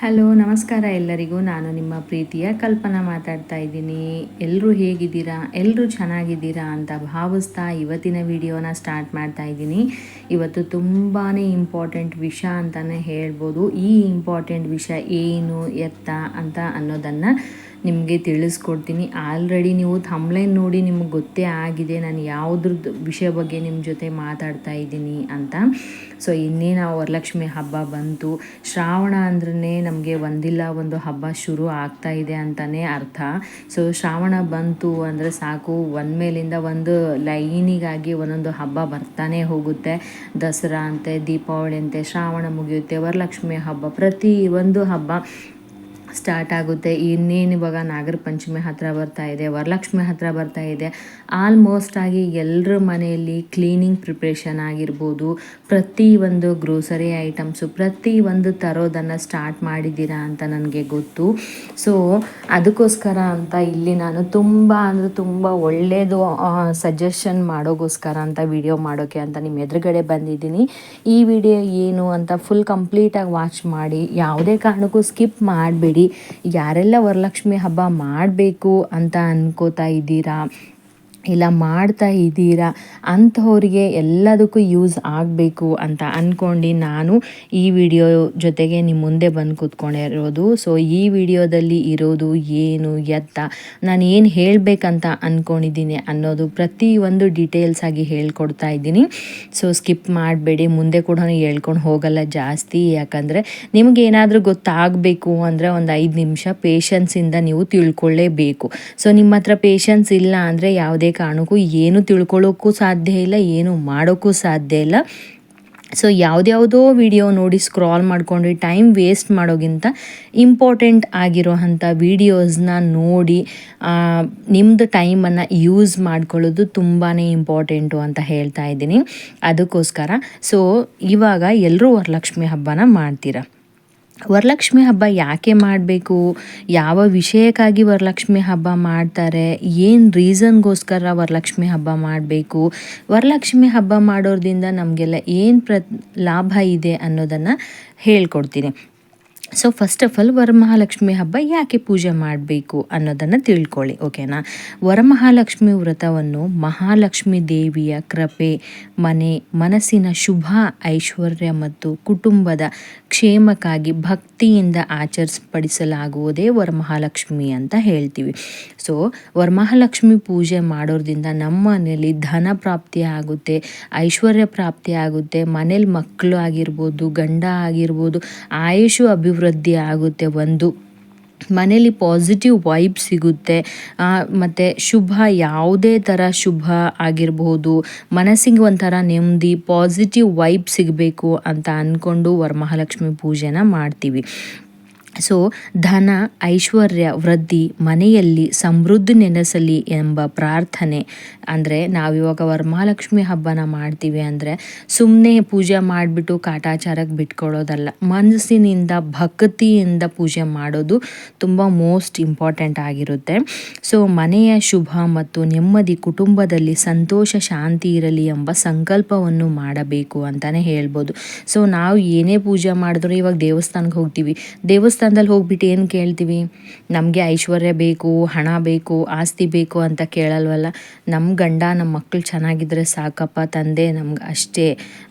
Hello ನಮಸ್ಕಾರ ಎಲ್ಲರಿಗೂ. ನಾನು ನಿಮ್ಮ ಪ್ರೀತಿಯ ಕಲ್ಪನಾ ಮಾತಾಡ್ತಾ ಇದ್ದೀನಿ. ಎಲ್ಲರೂ ಹೇಗಿದ್ದೀರಾ? ಎಲ್ಲರೂ ಚೆನ್ನಾಗಿದ್ದೀರಾ ಅಂತ ಭಾವಿಸ್ತಾ ಇವತ್ತಿನ ವಿಡಿಯೋನ ಸ್ಟಾರ್ಟ್ ಮಾಡ್ತಾ ಇದ್ದೀನಿ. ಇವತ್ತು ತುಂಬಾ ಇಂಪಾರ್ಟೆಂಟ್ ವಿಷಯ ಅಂತಲೇ ಹೇಳ್ಬೋದು. ಈ ಇಂಪಾರ್ಟೆಂಟ್ ವಿಷಯ ಏನು ಎತ್ತ ಅಂತ ಅನ್ನೋದನ್ನು ನಿಮಗೆ ತಿಳಿಸ್ಕೊಡ್ತೀನಿ. ಆಲ್ರೆಡಿ ನೀವು ಥಂಬ್ನೇಲ್ ನೋಡಿ ನಿಮಗೆ ಗೊತ್ತೇ ಆಗಿದೆ ನಾನು ಯಾವುದ್ರದ್ದು ವಿಷಯ ಬಗ್ಗೆ ನಿಮ್ಮ ಜೊತೆ ಮಾತಾಡ್ತಾ ಇದ್ದೀನಿ ಅಂತ. ಸೊ ಇನ್ನೇನು ವರಲಕ್ಷ್ಮಿ ಹಬ್ಬ ಬಂತು. ಶ್ರಾವಣ ಅಂದ್ರೆ ನಮಗೆ ಒಂದಿಲ್ಲ ಒಂದು ಹಬ್ಬ ಶುರು ಆಗ್ತಾ ಇದೆ ಅಂತಲೇ ಅರ್ಥ. ಸೊ ಶ್ರಾವಣ ಬಂತು ಅಂದರೆ ಸಾಕು, ಮೇಲಿಂದ ಒಂದು ಲೈನಿಗಾಗಿ ಒಂದೊಂದು ಹಬ್ಬ ಬರ್ತಾನೆ ಹೋಗುತ್ತೆ. ದಸರಾ ಅಂತೆ, ದೀಪಾವಳಿ ಅಂತೆ, ಶ್ರಾವಣ ಮುಗಿಯುತ್ತೆ, ವರಲಕ್ಷ್ಮಿ ಹಬ್ಬ, ಪ್ರತಿ ಒಂದು ಹಬ್ಬ ಸ್ಟಾರ್ಟ್ ಆಗುತ್ತೆ. ಇನ್ನೇನು ಇವಾಗ ನಾಗರ ಪಂಚಮಿ ಹತ್ತಿರ ಬರ್ತಾ ಇದೆ, ವರಲಕ್ಷ್ಮಿ ಹತ್ತಿರ ಬರ್ತಾ ಇದೆ. ಆಲ್ಮೋಸ್ಟ್ ಆಗಿ ಎಲ್ಲರ ಮನೆಯಲ್ಲಿ ಕ್ಲೀನಿಂಗ್ ಪ್ರಿಪ್ರೇಷನ್ ಆಗಿರ್ಬೋದು, ಪ್ರತಿ ಒಂದು ಗ್ರೋಸರಿ ಐಟಮ್ಸು ಪ್ರತಿ ಒಂದು ತರೋದನ್ನು ಸ್ಟಾರ್ಟ್ ಮಾಡಿದ್ದೀರಾ ಅಂತ ನನಗೆ ಗೊತ್ತು. ಸೊ ಅದಕ್ಕೋಸ್ಕರ ಅಂತ ಇಲ್ಲಿ ನಾನು ತುಂಬ ಒಳ್ಳೆಯದು ಸಜೆಷನ್ ಮಾಡೋಕ್ಕೋಸ್ಕರ ಅಂತ ವಿಡಿಯೋ ಮಾಡೋಕ್ಕೆ ಅಂತ ನಿಮ್ಮ ಎದುರುಗಡೆ ಬಂದಿದ್ದೀನಿ. ಈ ವಿಡಿಯೋ ಏನು ಅಂತ ಫುಲ್ ಕಂಪ್ಲೀಟಾಗಿ ವಾಚ್ ಮಾಡಿ, ಯಾವುದೇ ಕಾರಣಕ್ಕೂ ಸ್ಕಿಪ್ ಮಾಡಬೇಡಿ. ಯಾರೆಲ್ಲ ವರಲಕ್ಷ್ಮಿ ಹಬ್ಬ ಮಾಡಬೇಕು ಅಂತ ಅನ್ಕೋತಾ ಇದ್ದೀರಾ, ಇಲ್ಲ ಮಾಡ್ತಾ ಇದ್ದೀರಾ ಅಂಥವ್ರಿಗೆ ಎಲ್ಲದಕ್ಕೂ ಯೂಸ್ ಆಗಬೇಕು ಅಂತ ಅಂದ್ಕೊಂಡು ನಾನು ಈ ವಿಡಿಯೋ ಜೊತೆಗೆ ನಿಮ್ಮ ಮುಂದೆ ಬಂದು ಕೂತ್ಕೊಂಡಿರೋದು. ಸೊ ಈ ವಿಡಿಯೋದಲ್ಲಿ ಇರೋದು ಏನು ಎತ್ತ, ನಾನು ಏನು ಹೇಳಬೇಕಂತ ಅಂದ್ಕೊಂಡಿದ್ದೀನಿ ಅನ್ನೋದು ಪ್ರತಿಯೊಂದು ಡೀಟೇಲ್ಸ್ ಆಗಿ ಹೇಳ್ಕೊಡ್ತಾ ಇದ್ದೀನಿ. ಸೊ ಸ್ಕಿಪ್ ಮಾಡಬೇಡಿ. ಮುಂದೆ ಕೂಡ ಹೇಳ್ಕೊಂಡು ಹೋಗಲ್ಲ ಜಾಸ್ತಿ, ಯಾಕಂದರೆ ನಿಮಗೇನಾದರೂ ಗೊತ್ತಾಗಬೇಕು ಅಂದರೆ ಒಂದು 5 ನಿಮಿಷ ಪೇಷನ್ಸಿಂದ ನೀವು ತಿಳ್ಕೊಳ್ಳೇಬೇಕು. ಸೊ ನಿಮ್ಮ ಹತ್ರ ಪೇಷನ್ಸ್ ಇಲ್ಲ ಅಂದರೆ ಯಾವುದೇ ಕಾರಣಕ್ಕೂ ಏನು ತಿಳ್ಕೊಳ್ಳೋಕ್ಕೂ ಸಾಧ್ಯ ಇಲ್ಲ, ಏನು ಮಾಡೋಕ್ಕೂ ಸಾಧ್ಯ ಇಲ್ಲ. ಸೊ ಯಾವುದ್ಯಾವುದೋ ವಿಡಿಯೋ ನೋಡಿ ಸ್ಕ್ರಾಲ್ ಮಾಡ್ಕೊಂಡು ಟೈಮ್ ವೇಸ್ಟ್ ಮಾಡೋಕ್ಕಿಂತ ಇಂಪಾರ್ಟೆಂಟ್ ಆಗಿರೋ ಅಂಥ ವೀಡಿಯೋಸ್ನ ನೋಡಿ ನಿಮ್ಮದು ಟೈಮನ್ನು ಯೂಸ್ ಮಾಡ್ಕೊಳ್ಳೋದು ತುಂಬಾ ಇಂಪಾರ್ಟೆಂಟು ಅಂತ ಹೇಳ್ತಾ ಇದ್ದೀನಿ. ಅದಕ್ಕೋಸ್ಕರ ಸೊ ಇವಾಗ ಎಲ್ಲರೂ ವರಲಕ್ಷ್ಮಿ ಹಬ್ಬನ ಮಾಡ್ತೀರಾ. ವರಲಕ್ಷ್ಮಿ ಹಬ್ಬ ಯಾಕೆ ಮಾಡಬೇಕು, ಯಾವ ವಿಷಯಕ್ಕಾಗಿ ವರಲಕ್ಷ್ಮಿ ಹಬ್ಬ ಮಾಡ್ತಾರೆ, ಏನು ರೀಸನ್ಗೋಸ್ಕರ ವರಲಕ್ಷ್ಮಿ ಹಬ್ಬ ಮಾಡಬೇಕು, ವರಲಕ್ಷ್ಮಿ ಹಬ್ಬ ಮಾಡೋದ್ರಿಂದ ನಮಗೆಲ್ಲ ಏನು ಲಾಭ ಇದೆ ಅನ್ನೋದನ್ನು ಹೇಳ್ಕೊಡ್ತೀನಿ. So first of all Varamahalakshmi ಹಬ್ಬ ಯಾಕೆ ಪೂಜೆ ಮಾಡಬೇಕು ಅನ್ನೋದನ್ನು ತಿಳ್ಕೊಳ್ಳಿ, ಓಕೆನಾ. ವರಮಹಾಲಕ್ಷ್ಮಿ ವ್ರತವನ್ನು ಮಹಾಲಕ್ಷ್ಮಿ ದೇವಿಯ ಕೃಪೆ, ಮನಸ್ಸಿನ ಶುಭ ಐಶ್ವರ್ಯ ಮತ್ತು ಕುಟುಂಬದ ಕ್ಷೇಮಕ್ಕಾಗಿ ಭಕ್ತಿಯಿಂದ ಆಚರಿಸಪಡಿಸಲಾಗುವುದೇ ವರಮಹಾಲಕ್ಷ್ಮಿ ಅಂತ ಹೇಳ್ತೀವಿ. ಸೊ ವರಮಹಾಲಕ್ಷ್ಮಿ ಪೂಜೆ ಮಾಡೋದ್ರಿಂದ ನಮ್ಮ ಮನೆಯಲ್ಲಿ ಧನ ಪ್ರಾಪ್ತಿ ಆಗುತ್ತೆ, ಐಶ್ವರ್ಯ ಪ್ರಾಪ್ತಿ ಆಗುತ್ತೆ, ಮನೇಲಿ ಮಕ್ಕಳು ಆಗಿರ್ಬೋದು, ಗಂಡ ಆಗಿರ್ಬೋದು, ಆಯುಷು ಅಭಿವೃದ್ಧಿ ಆಗುತ್ತೆ, ಒಂದು ಮನೇಲಿ ಪಾಸಿಟಿವ್ ವೈಬ್ ಸಿಗುತ್ತೆ, ಮತ್ತು ಶುಭ ಯಾವುದೇ ಥರ ಶುಭ ಆಗಿರ್ಬೋದು, ಮನಸ್ಸಿಗೆ ಒಂಥರ ನೆಮ್ಮದಿ ಪಾಸಿಟಿವ್ ವೈಬ್ ಸಿಗಬೇಕು ಅಂತ ಅಂದ್ಕೊಂಡು ವರಮಹಾಲಕ್ಷ್ಮಿ ಪೂಜೆನ ಮಾಡ್ತೀವಿ. ಸೊ ಧನ ಐಶ್ವರ್ಯ ವೃದ್ಧಿ, ಮನೆಯಲ್ಲಿ ಸಮೃದ್ಧಿ ನೆನೆಸಲಿ ಎಂಬ ಪ್ರಾರ್ಥನೆ. ಅಂದರೆ ನಾವಿವಾಗ ವರಮಹಾಲಕ್ಷ್ಮಿ ಹಬ್ಬನ ಮಾಡ್ತೀವಿ ಅಂದರೆ ಸುಮ್ಮನೆ ಪೂಜೆ ಮಾಡಿಬಿಟ್ಟು ಕಾಟಾಚಾರಕ್ಕೆ ಬಿಟ್ಕೊಳ್ಳೋದಲ್ಲ, ಮನಸ್ಸಿನಿಂದ ಭಕ್ತಿಯಿಂದ ಪೂಜೆ ಮಾಡೋದು ತುಂಬ ಮೋಸ್ಟ್ ಇಂಪಾರ್ಟೆಂಟ್ ಆಗಿರುತ್ತೆ. ಸೊ ಮನೆಯ ಶುಭ ಮತ್ತು ನೆಮ್ಮದಿ, ಕುಟುಂಬದಲ್ಲಿ ಸಂತೋಷ ಶಾಂತಿ ಇರಲಿ ಎಂಬ ಸಂಕಲ್ಪವನ್ನು ಮಾಡಬೇಕು ಅಂತಲೇ ಹೇಳ್ಬೋದು. ಸೊ ನಾವು ಏನೇ ಪೂಜೆ ಮಾಡಿದ್ರು, ಇವಾಗ ದೇವಸ್ಥಾನಕ್ಕೆ ಹೋಗ್ತೀವಿ, ದೇವಸ್ಥಾನದಲ್ಲಿ ಹೋಗ್ಬಿಟ್ಟು ಏನು ಕೇಳ್ತೀವಿ, ನಮಗೆ ಐಶ್ವರ್ಯ ಬೇಕು, ಹಣ ಬೇಕು, ಆಸ್ತಿ ಬೇಕು ಅಂತ ಕೇಳಲ್ವಲ್ಲ. ನಮ್ಮ ಗಂಡ ನಮ್ಮ ಮಕ್ಕಳು ಚೆನ್ನಾಗಿದ್ದರೆ ಸಾಕಪ್ಪ ತಂದೆ, ನಮ್ಗೆ ಅಷ್ಟೇ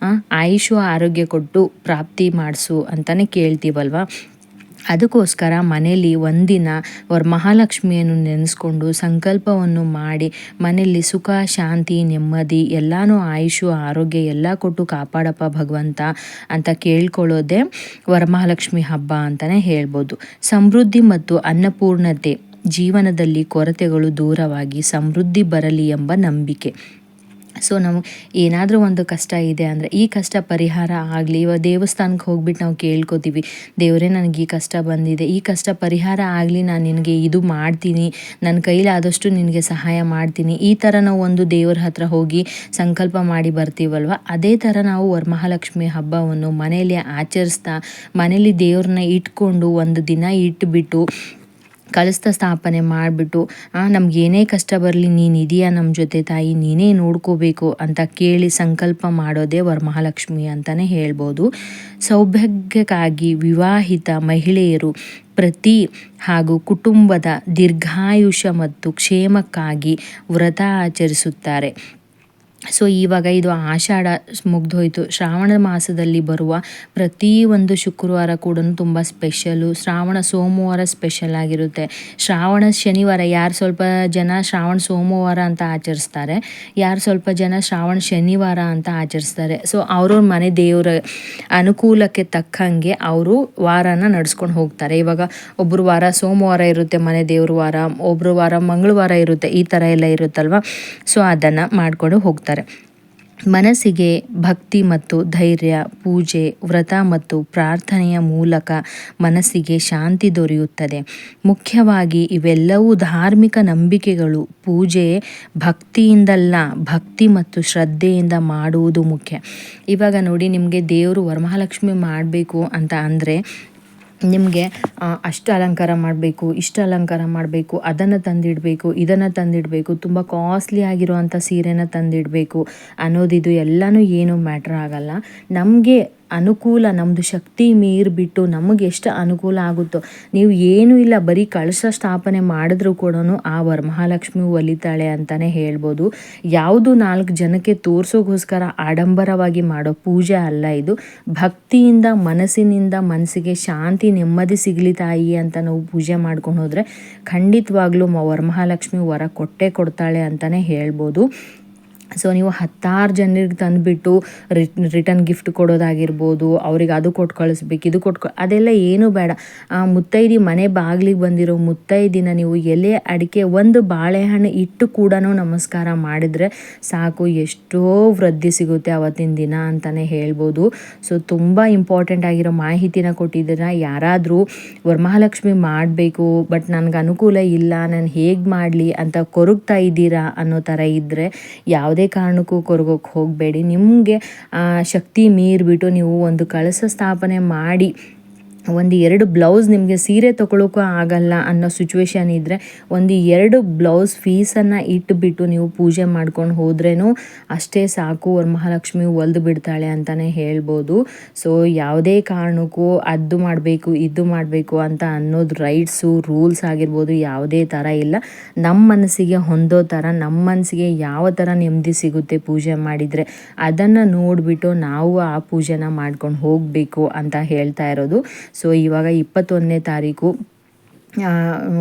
ಆಯುಷು ಆರೋಗ್ಯ ಕೊಟ್ಟು ಪ್ರಾಪ್ತಿ ಮಾಡಿಸು ಅಂತಲೇ ಕೇಳ್ತೀವಲ್ವ. ಅದಕ್ಕೋಸ್ಕರ ಮನೇಲಿ ಒಂದಿನ ವರಮಹಾಲಕ್ಷ್ಮಿಯನ್ನು ನೆನೆಸ್ಕೊಂಡು ಸಂಕಲ್ಪವನ್ನು ಮಾಡಿ ಮನೆಯಲ್ಲಿ ಸುಖ ಶಾಂತಿ ನೆಮ್ಮದಿ ಎಲ್ಲನೂ ಆಯುಷು ಆರೋಗ್ಯ ಎಲ್ಲ ಕೊಟ್ಟು ಕಾಪಾಡಪ್ಪ ಭಗವಂತ ಅಂತ ಕೇಳ್ಕೊಳ್ಳೋದೇ ವರಮಹಾಲಕ್ಷ್ಮಿ ಹಬ್ಬ ಅಂತಲೇ ಹೇಳ್ಬೋದು. ಸಮೃದ್ಧಿ ಮತ್ತು ಅನ್ನಪೂರ್ಣತೆ, ಜೀವನದಲ್ಲಿ ಕೊರತೆಗಳು ದೂರವಾಗಿ ಸಮೃದ್ಧಿ ಬರಲಿ ಎಂಬ ನಂಬಿಕೆ. ಸೊ ನಾವು ಏನಾದರೂ ಒಂದು ಕಷ್ಟ ಇದೆ ಅಂದರೆ ಈ ಕಷ್ಟ ಪರಿಹಾರ ಆಗಲಿ, ಇವಾಗ ದೇವಸ್ಥಾನಕ್ಕೆ ಹೋಗ್ಬಿಟ್ಟು ನಾವು ಕೇಳ್ಕೊತೀವಿ, ದೇವರೇ ನನಗೆ ಈ ಕಷ್ಟ ಬಂದಿದೆ, ಈ ಕಷ್ಟ ಪರಿಹಾರ ಆಗಲಿ, ನಾನು ನಿನಗೆ ಇದು ಮಾಡ್ತೀನಿ, ನನ್ನ ಕೈಲಾದಷ್ಟು ನಿನಗೆ ಸಹಾಯ ಮಾಡ್ತೀನಿ, ಈ ಥರ ನಾವು ಒಂದು ದೇವರ ಹತ್ರ ಹೋಗಿ ಸಂಕಲ್ಪ ಮಾಡಿ ಬರ್ತೀವಲ್ವ. ಅದೇ ಥರ ನಾವು ವರಮಹಾಲಕ್ಷ್ಮಿ ಹಬ್ಬವನ್ನು ಮನೆಯಲ್ಲಿ ಆಚರಿಸ್ತಾ, ಮನೇಲಿ ದೇವ್ರನ್ನ ಇಟ್ಕೊಂಡು ಒಂದು ದಿನ ಇಟ್ಬಿಟ್ಟು ಕಳಸ ಸ್ಥಾಪನೆ ಮಾಡಿಬಿಟ್ಟು ನಮ್ಗೆ ಏನೇ ಕಷ್ಟ ಬರಲಿ ನೀನು ಇದೆಯಾ ನಮ್ಮ ಜೊತೆ ತಾಯಿ, ನೀನೇ ನೋಡ್ಕೋಬೇಕು ಅಂತ ಕೇಳಿ ಸಂಕಲ್ಪ ಮಾಡೋದೇ ವರಮಹಾಲಕ್ಷ್ಮಿ ಅಂತಲೇ ಹೇಳ್ಬೋದು. ಸೌಭಾಗ್ಯಕ್ಕಾಗಿ ವಿವಾಹಿತ ಮಹಿಳೆಯರು ಹಾಗೂ ಕುಟುಂಬದ ದೀರ್ಘಾಯುಷ್ಯ ಮತ್ತು ಕ್ಷೇಮಕ್ಕಾಗಿ ವ್ರತ ಆಚರಿಸುತ್ತಾರೆ. ಸೊ ಇವಾಗ ಇದು ಆಷಾಢ ಮುಗ್ದೋಯ್ತು. ಶ್ರಾವಣ ಮಾಸದಲ್ಲಿ ಬರುವ ಪ್ರತಿಯೊಂದು ಶುಕ್ರವಾರ ಕೂಡ ತುಂಬ ಸ್ಪೆಷಲು. ಶ್ರಾವಣ ಸೋಮವಾರ ಸ್ಪೆಷಲ್ ಆಗಿರುತ್ತೆ. ಶ್ರಾವಣ ಶನಿವಾರ ಯಾರು ಸ್ವಲ್ಪ ಜನ ಶ್ರಾವಣ ಸೋಮವಾರ ಅಂತ ಆಚರಿಸ್ತಾರೆ, ಯಾರು ಸ್ವಲ್ಪ ಜನ ಶ್ರಾವಣ ಶನಿವಾರ ಅಂತ ಆಚರಿಸ್ತಾರೆ. ಸೊ ಅವ್ರವ್ರ ಮನೆ ದೇವರ ಅನುಕೂಲಕ್ಕೆ ತಕ್ಕಂಗೆ ಅವರು ವಾರನ ನಡ್ಸ್ಕೊಂಡು ಹೋಗ್ತಾರೆ. ಇವಾಗ ಒಬ್ಬರು ವಾರ ಸೋಮವಾರ ಇರುತ್ತೆ ಮನೆ ದೇವ್ರ ವಾರ, ಒಬ್ಬರು ವಾರ ಮಂಗಳವಾರ ಇರುತ್ತೆ, ಈ ಥರ ಎಲ್ಲ ಇರುತ್ತಲ್ವ. ಸೊ ಅದನ್ನು ಮಾಡಿಕೊಂಡು ಹೋಗ್ತಾರೆ. ಮನಸ್ಸಿಗೆ ಭಕ್ತಿ ಮತ್ತು ಧೈರ್ಯ, ಪೂಜೆ, ವ್ರತ ಮತ್ತು ಪ್ರಾರ್ಥನೆಯ ಮೂಲಕ ಮನಸ್ಸಿಗೆ ಶಾಂತಿ ದೊರೆಯುತ್ತದೆ. ಮುಖ್ಯವಾಗಿ ಇವೆಲ್ಲವೂ ಧಾರ್ಮಿಕ ನಂಬಿಕೆಗಳು. ಪೂಜೆ ಭಕ್ತಿಯಿಂದಲ್ಲ, ಭಕ್ತಿ ಮತ್ತು ಶ್ರದ್ಧೆಯಿಂದ ಮಾಡುವುದು ಮುಖ್ಯ. ಇವಾಗ ನೋಡಿ, ನಿಮಗೆ ದೇವರು ವರಮಹಾಲಕ್ಷ್ಮಿ ಮಾಡಬೇಕು ಅಂತ ಅಂದರೆ ನಿಮಗೆ ಅಷ್ಟು ಅಲಂಕಾರ ಮಾಡಬೇಕು, ಇಷ್ಟು ಅಲಂಕಾರ ಮಾಡಬೇಕು, ಅದನ್ನು ತಂದಿಡಬೇಕು, ಇದನ್ನು ತಂದಿಡಬೇಕು, ತುಂಬ ಕಾಸ್ಟ್ಲಿ ಆಗಿರುವಂಥ ಸೀರೆನ ತಂದಿಡಬೇಕು ಅನ್ನೋದಿದು ಎಲ್ಲನೂ ಏನೂ ಮ್ಯಾಟ್ರ್ ಆಗಲ್ಲ. ನಮಗೆ ಅನುಕೂಲ, ನಮ್ಮದು ಶಕ್ತಿ ಮೀರಿಬಿಟ್ಟು ನಮಗೆ ಎಷ್ಟು ಅನುಕೂಲ ಆಗುತ್ತೋ, ನೀವು ಏನೂ ಇಲ್ಲ ಬರೀ ಕಳಶ ಸ್ಥಾಪನೆ ಮಾಡಿದ್ರೂ ಕೂಡ ಆ ವರಮಹಾಲಕ್ಷ್ಮಿ ಒಲಿತಾಳೆ ಅಂತಲೇ ಹೇಳ್ಬೋದು. ಯಾವುದು 4 ಜನಕ್ಕೆ ತೋರಿಸೋಗೋಸ್ಕರ ಆಡಂಬರವಾಗಿ ಮಾಡೋ ಪೂಜೆ ಅಲ್ಲ ಇದು. ಭಕ್ತಿಯಿಂದ ಮನಸ್ಸಿಗೆ ಶಾಂತಿ, ನೆಮ್ಮದಿ ಸಿಗಲಿ ತಾಯಿ ಅಂತ ನಾವು ಪೂಜೆ ಮಾಡ್ಕೊಂಡು ಹೋದರೆ ಖಂಡಿತವಾಗ್ಲೂ ವರಮಹಾಲಕ್ಷ್ಮಿ ವರ ಕೊಟ್ಟೇ ಕೊಡ್ತಾಳೆ ಅಂತಲೇ ಹೇಳ್ಬೋದು. ಸೊ ನೀವು 10 ಜನರಿಗೆ ತಂದುಬಿಟ್ಟು ರಿಟರ್ನ್ ಗಿಫ್ಟ್ ಕೊಡೋದಾಗಿರ್ಬೋದು, ಅವ್ರಿಗೆ ಅದು ಕೊಟ್ಟು ಕಳಿಸ್ಬೇಕು, ಇದು ಅದೆಲ್ಲ ಏನೂ ಬೇಡ. ಮುತ್ತೈದಿ ಮನೆ ಬಾಗಿಲಿಗೆ ಬಂದಿರೋ ಮುತ್ತೈದಿನ ನೀವು ಎಲೆ ಅಡಿಕೆ ಒಂದು ಬಾಳೆಹಣ್ಣು ಇಟ್ಟು ಕೂಡ ನಮಸ್ಕಾರ ಮಾಡಿದರೆ ಸಾಕು, ಎಷ್ಟೋ ವೃದ್ಧಿ ಸಿಗುತ್ತೆ ಅವತ್ತಿನ ದಿನ ಅಂತಲೇ ಹೇಳ್ಬೋದು. ಸೊ ತುಂಬ ಇಂಪಾರ್ಟೆಂಟ್ ಆಗಿರೋ ಮಾಹಿತಿನ ಕೊಟ್ಟಿದ್ದೀರ. ಯಾರಾದರೂ ವರಮಹಾಲಕ್ಷ್ಮಿ ಮಾಡಬೇಕು ಬಟ್ ನನಗೆ ಅನುಕೂಲ ಇಲ್ಲ, ನಾನು ಹೇಗೆ ಮಾಡಲಿ ಅಂತ ಕೊರಗ್ತಾ ಇದ್ದೀರಾ ಅನ್ನೋ ಥರ ಇದ್ದರೆ ಯಾವುದೇ ಕಾರಣಕ್ಕೂ ಕೊರಗೋಕ್ಕೆ ಹೋಗಬೇಡಿ. ನಿಮಗೆ ಶಕ್ತಿ ಮೀರಿಬಿಟ್ಟು ನೀವು ಒಂದು ಕಳಶ ಸ್ಥಾಪನೆ ಮಾಡಿ 1-2 ಬ್ಲೌಸ್, ನಿಮಗೆ ಸೀರೆ ತೊಗೊಳೋಕ್ಕೂ ಆಗಲ್ಲ ಅನ್ನೋ ಸಿಚುವೇಶನ್ ಇದ್ದರೆ 1-2 ಬ್ಲೌಸ್ ಫೀಸನ್ನು ಇಟ್ಟುಬಿಟ್ಟು ನೀವು ಪೂಜೆ ಮಾಡ್ಕೊಂಡು ಹೋದ್ರೂ ಅಷ್ಟೇ ಸಾಕು, ವರಮಹಾಲಕ್ಷ್ಮಿ ಒಲ್ದು ಬಿಡ್ತಾಳೆ ಅಂತಲೇ ಹೇಳ್ಬೋದು. ಸೊ ಯಾವುದೇ ಕಾರಣಕ್ಕೂ ಅದು ಮಾಡಬೇಕು ಇದು ಮಾಡಬೇಕು ಅಂತ ಅನ್ನೋದು ರೈಟ್ಸು ರೂಲ್ಸ್ ಆಗಿರ್ಬೋದು ಯಾವುದೇ ಥರ ಇಲ್ಲ. ನಮ್ಮ ಮನಸ್ಸಿಗೆ ಹೊಂದೋ ಥರ, ನಮ್ಮ ಮನಸ್ಸಿಗೆ ಯಾವ ಥರ ನೆಮ್ಮದಿ ಸಿಗುತ್ತೆ ಪೂಜೆ ಮಾಡಿದರೆ ಅದನ್ನು ನೋಡಿಬಿಟ್ಟು ನಾವು ಆ ಪೂಜೆನ ಮಾಡ್ಕೊಂಡು ಹೋಗಬೇಕು ಅಂತ ಹೇಳ್ತಾ ಇರೋದು. ಸೊ ಇವಾಗ 21ನೇ ತಾರೀಕು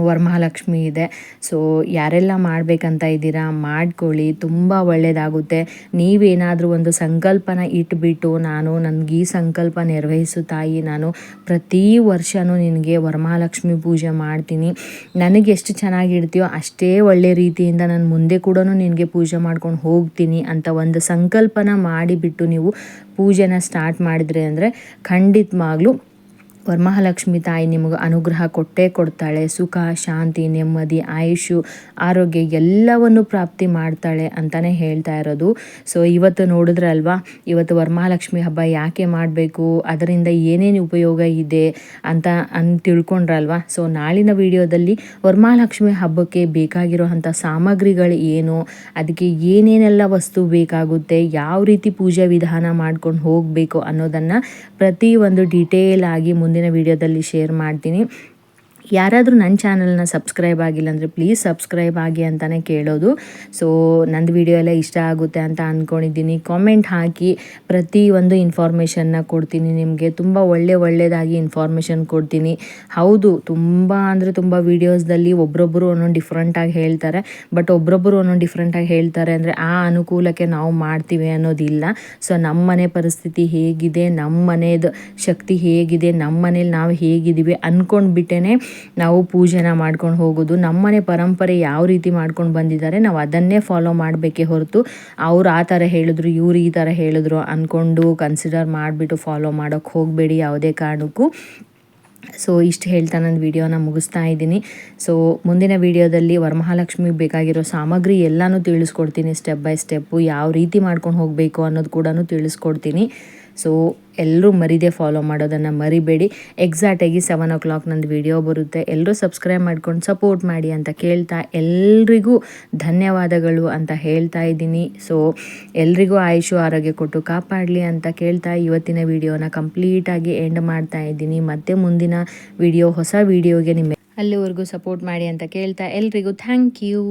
ವರಮಹಾಲಕ್ಷ್ಮಿ ಇದೆ. ಸೊ ಯಾರೆಲ್ಲ ಮಾಡಬೇಕಂತ ಇದ್ದೀರಾ ಮಾಡ್ಕೊಳ್ಳಿ, ತುಂಬ ಒಳ್ಳೆಯದಾಗುತ್ತೆ. ನೀವೇನಾದರೂ ಒಂದು ಸಂಕಲ್ಪನ ಇಟ್ಬಿಟ್ಟು ನನಗೆ ಈ ಸಂಕಲ್ಪ ನೆರವೇರಿಸು ತಾಯಿ, ನಾನು ಪ್ರತಿ ವರ್ಷವೂ ನಿನಗೆ ವರಮಹಾಲಕ್ಷ್ಮಿ ಪೂಜೆ ಮಾಡ್ತೀನಿ, ನನಗೆ ಎಷ್ಟು ಚೆನ್ನಾಗಿಡ್ತೀಯೋ ಅಷ್ಟೇ ಒಳ್ಳೆ ರೀತಿಯಿಂದ ನಾನು ಮುಂದೆ ಕೂಡ ನಿನಗೆ ಪೂಜೆ ಮಾಡ್ಕೊಂಡು ಹೋಗ್ತೀನಿ ಅಂತ ಒಂದು ಸಂಕಲ್ಪನ ಮಾಡಿಬಿಟ್ಟು ನೀವು ಪೂಜೆನ ಸ್ಟಾರ್ಟ್ ಮಾಡಿದ್ರೆ ಅಂದರೆ ಖಂಡಿತವಾಗ್ಲೂ ವರಮಹಾಲಕ್ಷ್ಮಿ ತಾಯಿ ನಿಮಗೆ ಅನುಗ್ರಹ ಕೊಟ್ಟೇ ಕೊಡ್ತಾಳೆ. ಸುಖ, ಶಾಂತಿ, ನೆಮ್ಮದಿ, ಆಯುಷು, ಆರೋಗ್ಯ ಎಲ್ಲವನ್ನು ಪ್ರಾಪ್ತಿ ಮಾಡ್ತಾಳೆ ಅಂತಲೇ ಹೇಳ್ತಾ ಇರೋದು. ಸೊ ಇವತ್ತು ನೋಡಿದ್ರಲ್ವಾ, ಇವತ್ತು ವರಮಹಾಲಕ್ಷ್ಮಿ ಹಬ್ಬ ಯಾಕೆ ಮಾಡಬೇಕು, ಅದರಿಂದ ಏನೇನು ಉಪಯೋಗ ಇದೆ ಅಂತ ತಿಳ್ಕೊಂಡ್ರಲ್ವಾ. ಸೊ ನಾಳಿನ ವಿಡಿಯೋದಲ್ಲಿ ವರಮಹಾಲಕ್ಷ್ಮಿ ಹಬ್ಬಕ್ಕೆ ಬೇಕಾಗಿರೋವಂಥ ಸಾಮಗ್ರಿಗಳು ಏನು, ಅದಕ್ಕೆ ಏನೇನೆಲ್ಲ ವಸ್ತು ಬೇಕಾಗುತ್ತೆ, ಯಾವ ರೀತಿ ಪೂಜೆ ವಿಧಾನ ಮಾಡ್ಕೊಂಡು ಹೋಗಬೇಕು ಅನ್ನೋದನ್ನು ಪ್ರತಿಯೊಂದು ಡೀಟೇಲ್ ಆಗಿ ಮುಂದಿನ ವಿಡಿಯೋದಲ್ಲಿ ಶೇರ್ ಮಾಡ್ತೀನಿ. ಯಾರಾದರೂ ನನ್ನ ಚಾನಲ್ನ ಸಬ್ಸ್ಕ್ರೈಬ್ ಆಗಿಲ್ಲ ಅಂದರೆ ಪ್ಲೀಸ್ ಸಬ್ಸ್ಕ್ರೈಬ್ ಆಗಿ ಅಂತಲೇ ಕೇಳೋದು. ಸೊ ನಂದು ವಿಡಿಯೋ ಎಲ್ಲ ಇಷ್ಟ ಆಗುತ್ತೆ ಅಂತ ಅಂದ್ಕೊಂಡಿದ್ದೀನಿ. ಕಾಮೆಂಟ್ ಹಾಕಿ ಪ್ರತಿಯೊಂದು ಇನ್ಫಾರ್ಮೇಷನ್ನ ಕೊಡ್ತೀನಿ ನಿಮಗೆ, ತುಂಬ ಒಳ್ಳೆಯದಾಗಿ ಇನ್ಫಾರ್ಮೇಷನ್ ಕೊಡ್ತೀನಿ. ಹೌದು, ತುಂಬ ಅಂದರೆ ತುಂಬ ವೀಡಿಯೋಸ್ದಲ್ಲಿ ಒಬ್ಬರೊಬ್ಬರು ಒಂದೊಂದು ಡಿಫ್ರೆಂಟಾಗಿ ಹೇಳ್ತಾರೆ. ಬಟ್ ಒಬ್ಬರೊಬ್ಬರು ಒಂದೊಂದು ಡಿಫ್ರೆಂಟಾಗಿ ಹೇಳ್ತಾರೆ ಅಂದರೆ ಆ ಅನುಕೂಲಕ್ಕೆ ನಾವು ಮಾಡ್ತೀವಿ ಅನ್ನೋದಿಲ್ಲ. ಸೊ ನಮ್ಮ ಮನೆ ಪರಿಸ್ಥಿತಿ ಹೇಗಿದೆ, ನಮ್ಮ ಮನೆಯದು ಶಕ್ತಿ ಹೇಗಿದೆ, ನಮ್ಮ ಮನೇಲಿ ನಾವು ಹೇಗಿದ್ದೀವಿ ಅಂದ್ಕೊಂಡ್ಬಿಟ್ಟೇ ನಾವು ಪೂಜೆನ ಮಾಡ್ಕೊಂಡು ಹೋಗೋದು. ನಮ್ಮನೆ ಪರಂಪರೆ ಯಾವ ರೀತಿ ಮಾಡ್ಕೊಂಡು ಬಂದಿದ್ದಾರೆ ನಾವು ಅದನ್ನೇ ಫಾಲೋ ಮಾಡಬೇಕೇ ಹೊರತು ಅವ್ರು ಆ ಥರ ಹೇಳಿದ್ರು ಇವ್ರು ಈ ಥರ ಹೇಳಿದ್ರು ಅಂದ್ಕೊಂಡು ಕನ್ಸಿಡರ್ ಮಾಡಿಬಿಟ್ಟು ಫಾಲೋ ಮಾಡೋಕ್ಕೆ ಹೋಗಬೇಡಿ ಯಾವುದೇ ಕಾರಣಕ್ಕೂ. ಸೊ ಇಷ್ಟು ಹೇಳ್ತಾ ನನ್ನ ವಿಡಿಯೋನ ಮುಗಿಸ್ತಾ ಇದ್ದೀನಿ. ಸೊ ಮುಂದಿನ ವಿಡಿಯೋದಲ್ಲಿ ವರಮಹಾಲಕ್ಷ್ಮಿಗೆ ಬೇಕಾಗಿರೋ ಸಾಮಗ್ರಿ ಎಲ್ಲನೂ ತಿಳಿಸ್ಕೊಡ್ತೀನಿ, ಸ್ಟೆಪ್ ಬೈ ಸ್ಟೆಪ್ಪು ಯಾವ ರೀತಿ ಮಾಡ್ಕೊಂಡು ಹೋಗಬೇಕು ಅನ್ನೋದು ಕೂಡ ತಿಳಿಸ್ಕೊಡ್ತೀನಿ. ಸೊ ಎಲ್ಲರೂ ಮರಿದೇ ಫಾಲೋ ಮಾಡೋದನ್ನು ಮರಿಬೇಡಿ. ಎಕ್ಸಾಕ್ಟಾಗಿ 7 o'clock ನಂದು ವಿಡಿಯೋ ಬರುತ್ತೆ. ಎಲ್ಲರೂ ಸಬ್ಸ್ಕ್ರೈಬ್ ಮಾಡ್ಕೊಂಡು ಸಪೋರ್ಟ್ ಮಾಡಿ ಅಂತ ಕೇಳ್ತಾ ಎಲ್ರಿಗೂ ಧನ್ಯವಾದಗಳು ಅಂತ ಹೇಳ್ತಾ ಇದ್ದೀನಿ. ಸೊ ಎಲ್ರಿಗೂ ಆಯುಷು ಆರೋಗ್ಯ ಕೊಟ್ಟು ಕಾಪಾಡಲಿ ಅಂತ ಕೇಳ್ತಾ ಇವತ್ತಿನ ವಿಡಿಯೋನ ಕಂಪ್ಲೀಟಾಗಿ ಎಂಡ್ ಮಾಡ್ತಾ ಇದ್ದೀನಿ. ಮತ್ತೆ ಮುಂದಿನ ವಿಡಿಯೋ ಹೊಸ ವಿಡಿಯೋಗೆ ನಿಮ್ಮ ಅಲ್ಲಿವರೆಗೂ ಸಪೋರ್ಟ್ ಮಾಡಿ ಅಂತ ಕೇಳ್ತಾ ಎಲ್ರಿಗೂ ಥ್ಯಾಂಕ್ ಯು.